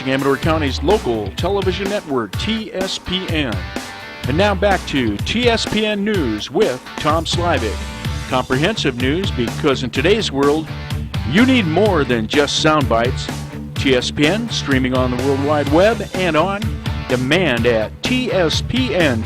watching Amador County's local television network, TSPN. And now back to TSPN News with Tom Slavik. Comprehensive news because in today's world, you need more than just sound bites. TSPN, streaming on the World Wide Web and on demand at tspntv.com.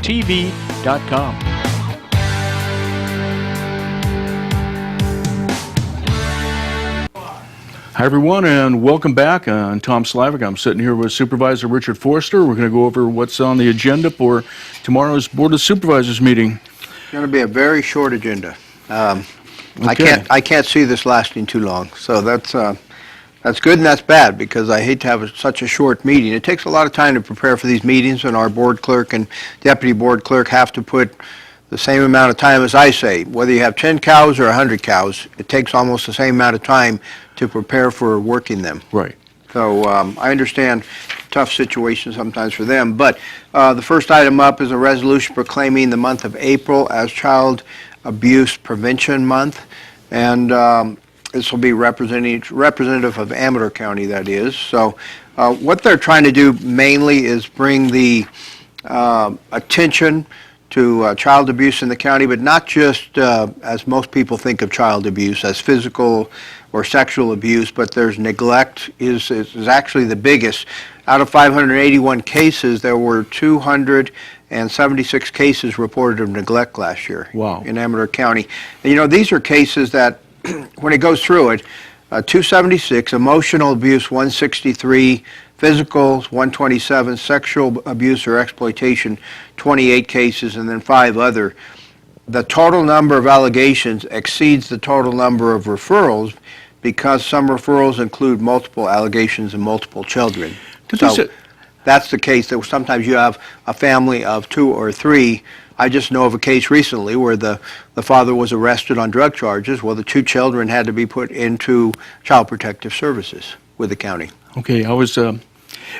Hi, everyone, and welcome back. I'm Tom Slavik. I'm sitting here with Supervisor Richard Forster. We're going to go over what's on the agenda for tomorrow's Board of Supervisors meeting. It's going to be a very short agenda. Okay. I can't see this lasting too long, so that's good and that's bad because I hate to have such a short meeting. It takes a lot of time to prepare for these meetings, and our board clerk and deputy board clerk have to put the same amount of time as I say. Whether you have 10 cows or 100 cows, it takes almost the same amount of time to prepare for working them. Right. So I understand tough situations sometimes for them, but the first item up is a resolution proclaiming the month of April as Child Abuse Prevention Month, and this will be representative of Amador County, that is. So what they're trying to do mainly is bring the attention to child abuse in the county, but not just as most people think of child abuse as physical or sexual abuse, but there's neglect is actually the biggest. Out of 581 cases, there were 276 cases reported of neglect last year. Wow. In Amador County. And, you know, these are cases that, when it goes through it, 276, emotional abuse 163, physical 127, sexual abuse or exploitation 28 cases, and then 5 other. The total number of allegations exceeds the total number of referrals because some referrals include multiple allegations and multiple children. So that's the case that sometimes you have a family of 2 or 3. I just know of a case recently where the father was arrested on drug charges. Well, the 2 children had to be put into Child Protective Services with the county. Okay,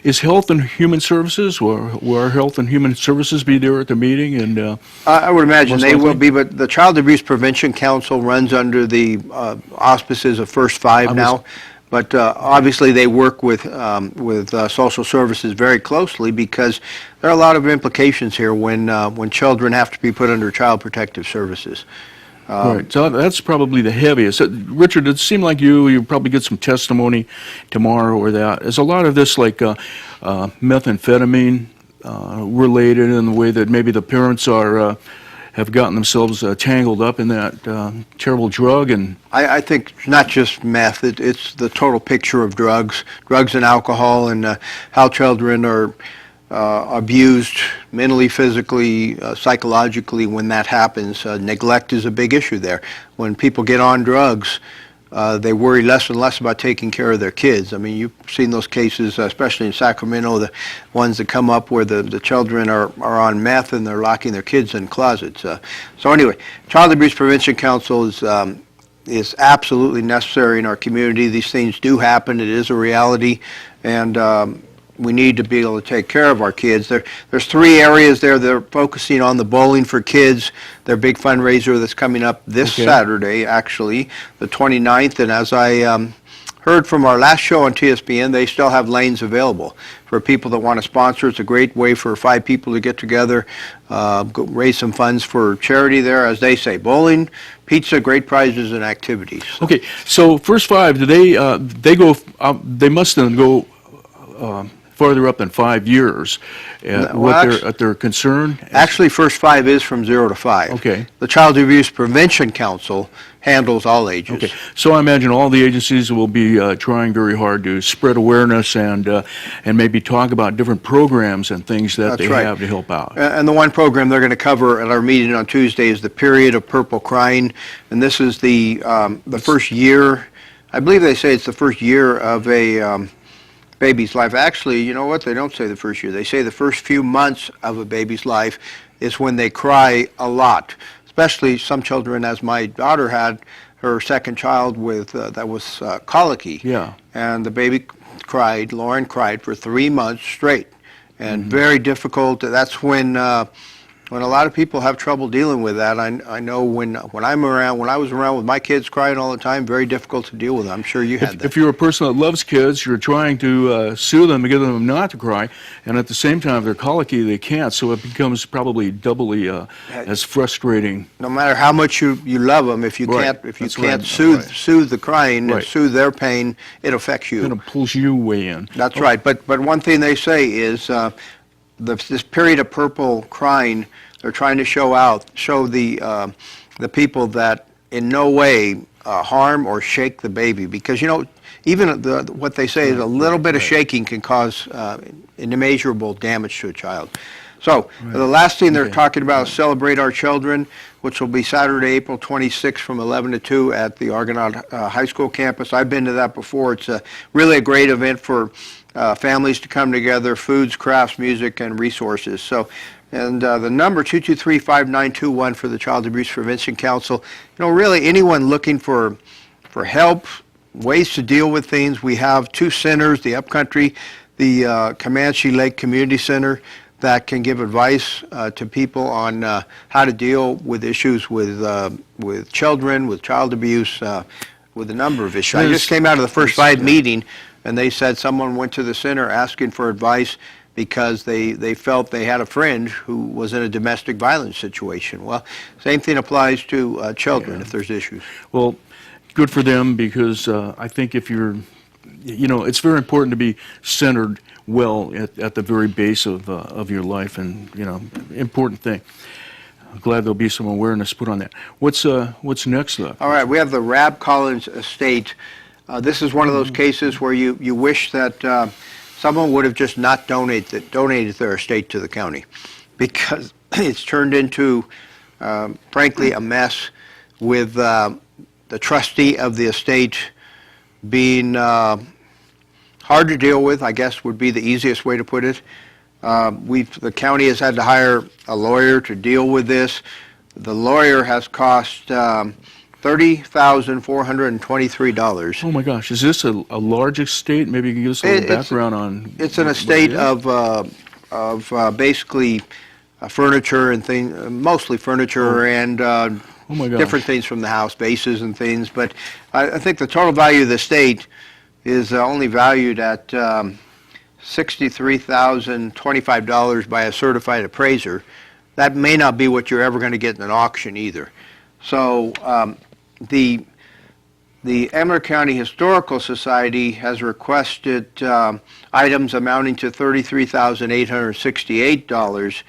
is Health and Human Services, or will our Health and Human Services be there at the meeting? And I would imagine they will be, but the Child Abuse Prevention Council runs under the auspices of First Five now. But obviously they work with social services very closely because there are a lot of implications here when children have to be put under Child Protective Services. Right, so that's probably the heaviest. Richard, it seemed like you probably get some testimony tomorrow or that. Is a lot of this like methamphetamine related in the way that maybe the parents have gotten themselves tangled up in that terrible drug? And I think not just meth, it's the total picture of drugs and alcohol, and how children are abused mentally, physically, psychologically when that happens. Neglect is a big issue there. When people get on drugs, they worry less and less about taking care of their kids. I mean, you've seen those cases, especially in Sacramento, the ones that come up where the children are on meth and they're locking their kids in closets. So anyway, Child Abuse Prevention Council is absolutely necessary in our community. These things do happen. It is a reality, and we need to be able to take care of our kids. There's 3 areas there. They're focusing on the Bowling for Kids, their big fundraiser that's coming up this Saturday, actually, the 29th. And as I heard from our last show on TSPN, they still have lanes available for people that want to sponsor. It's a great way for 5 people to get together, raise some funds for charity there. As they say, bowling, pizza, great prizes, and activities. Okay, so First Five, do they must then go farther up than 5 years at their concern? Actually, First Five is from 0 to 5. Okay. The Child Abuse Prevention Council handles all ages. Okay. So I imagine all the agencies will be trying very hard to spread awareness and maybe talk about different programs and things that they have to help out. And the one program they're going to cover at our meeting on Tuesday is the Period of Purple Crying, and this is the first year. I believe they say it's the first year of a baby's life. Actually, you know what? They don't say the first year. They say the first few months of a baby's life is when they cry a lot, especially some children, as my daughter had her second child with that was colicky. Yeah. And the baby cried, Lauren cried for 3 months straight, and very difficult. That's when When a lot of people have trouble dealing with that, I know when I was around with my kids crying all the time, very difficult to deal with. I'm sure you had that. If you're a person that loves kids, you're trying to soothe them and get them not to cry, and at the same time, if they're colicky, they can't, so it becomes probably doubly as frustrating. No matter how much you love them, if you Right. can't soothe the crying and Right. soothe their pain, it affects you. Kind of pulls you way in. That's right. But one thing they say is this period of purple crying, they're trying to show the people that in no way harm or shake the baby, because even what they say is a little bit of shaking can cause immeasurable damage to a child. So the last thing they're talking about is Celebrate Our Children, which will be Saturday, April 26th from 11 to 2 at the Argonaut High School campus. I've been to that before. It's really a great event for families to come together, foods, crafts, music, and resources. So, and the number 223-5921 for the Child Abuse Prevention Council. Really anyone looking for help, ways to deal with things. We have two centers, the Upcountry, the Comanche Lake Community Center, that can give advice to people on how to deal with issues with children, with child abuse, with a number of issues. I just came out of the First Five meeting, and they said someone went to the center asking for advice because they felt they had a friend who was in a domestic violence situation. Well, same thing applies to children if there's issues. Well, good for them, because I think if you're, it's very important to be centered well at the very base of your life, and important thing. I'm glad there'll be some awareness put on that. What's next though? All right, we have the Rab Collins estate. This is one of those cases where you wish that someone would have just not donated their estate to the county, because it's turned into, frankly, a mess, with the trustee of the estate being hard to deal with, I guess would be the easiest way to put it. The county has had to hire a lawyer to deal with this. The lawyer has cost $30,423. Oh my gosh, is this a large estate? Maybe you can give us a little background on. It's an estate of basically furniture and things, mostly furniture and oh my gosh. different things from the house, bases and things. But I think the total value of the estate is only valued at $63,025 by a certified appraiser. That may not be what you're ever going to get in an auction either. So the Amador County Historical Society has requested items amounting to $33,868.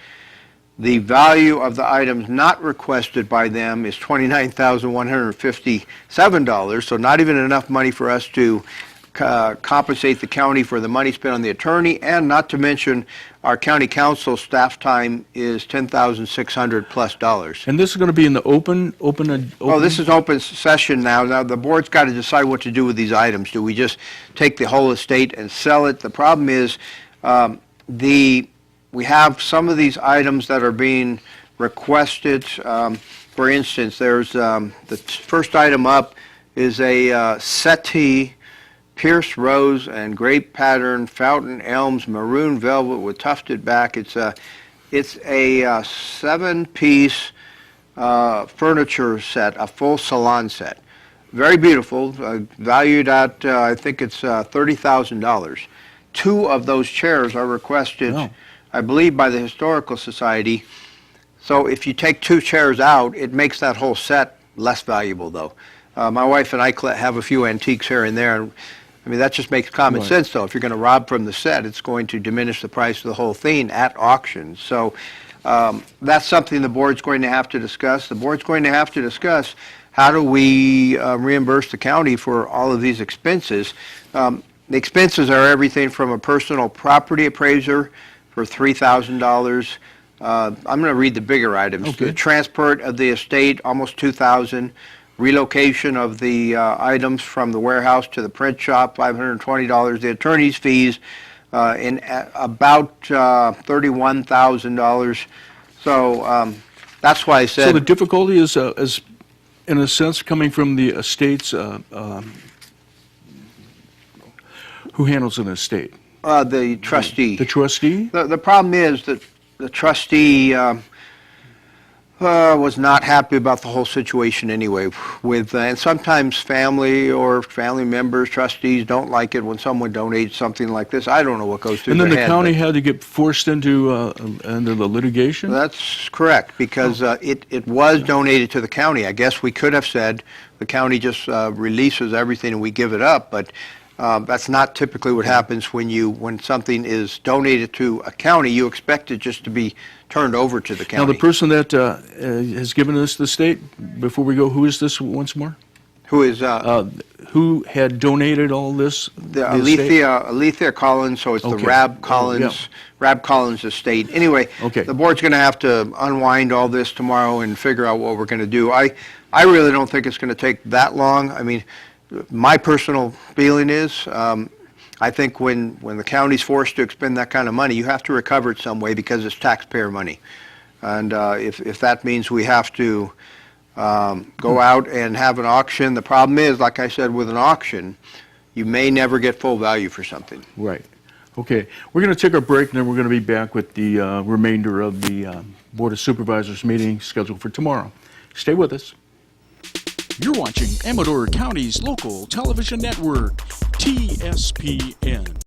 The value of the items not requested by them is $29,157, so not even enough money for us to compensate the county for the money spent on the attorney, and not to mention our county council staff time is $10,600 plus dollars. And this is going to be in the open? Oh, this is open session now. Now the board's got to decide what to do with these items. Do we just take the whole estate and sell it? The problem is we have some of these items that are being requested. For instance, there's the first item up is a settee, pierced rose and grape pattern, fountain elms, maroon velvet with tufted back. It's a 7-piece furniture set, a full salon set. Very beautiful, valued at I think it's $30,000. Two of those chairs are requested, I believe, by the Historical Society. So if you take two chairs out, it makes that whole set less valuable, though. My wife and I have a few antiques here and there. I mean, that just makes common sense, though. If you're going to rob from the set, it's going to diminish the price of the whole thing at auction. So that's something the board's going to have to discuss. The board's going to have to discuss how do we reimburse the county for all of these expenses. The expenses are everything from a personal property appraiser for $3,000. I'm going to read the bigger items. Okay. The transport of the estate, almost $2,000. Relocation of the items from the warehouse to the print shop, $520. The attorney's fees in about $31,000. So that's why I said. So the difficulty is in a sense, coming from the estates. Who handles an estate? The trustee. The trustee? The problem is that the trustee Was not happy about the whole situation anyway. And sometimes family members, trustees don't like it when someone donates something like this. I don't know what goes through And then their the head, county but had to get forced into the litigation? that's correct, because it was donated to the county. I guess we could have said the county just releases everything and we give it up, but that's not typically what happens when something is donated to a county. You expect it just to be turned over to the county. Now, the person that has given us the state, before we go, who is this once more? Who is Who had donated all this? the estate? Alethea Collins, so it's the Okay. Rab Oh, Collins, Rab Collins estate. Anyway, Okay. the board's going to have to unwind all this tomorrow and figure out what we're going to do. I really don't think it's going to take that long. I mean, my personal feeling is, I think when the county's forced to expend that kind of money, you have to recover it some way because it's taxpayer money. And if that means we have to go out and have an auction, the problem is, like I said, with an auction, you may never get full value for something. Right. Okay. We're going to take our break, and then we're going to be back with the remainder of the Board of Supervisors meeting scheduled for tomorrow. Stay with us. You're watching Amador County's local television network, TSPN.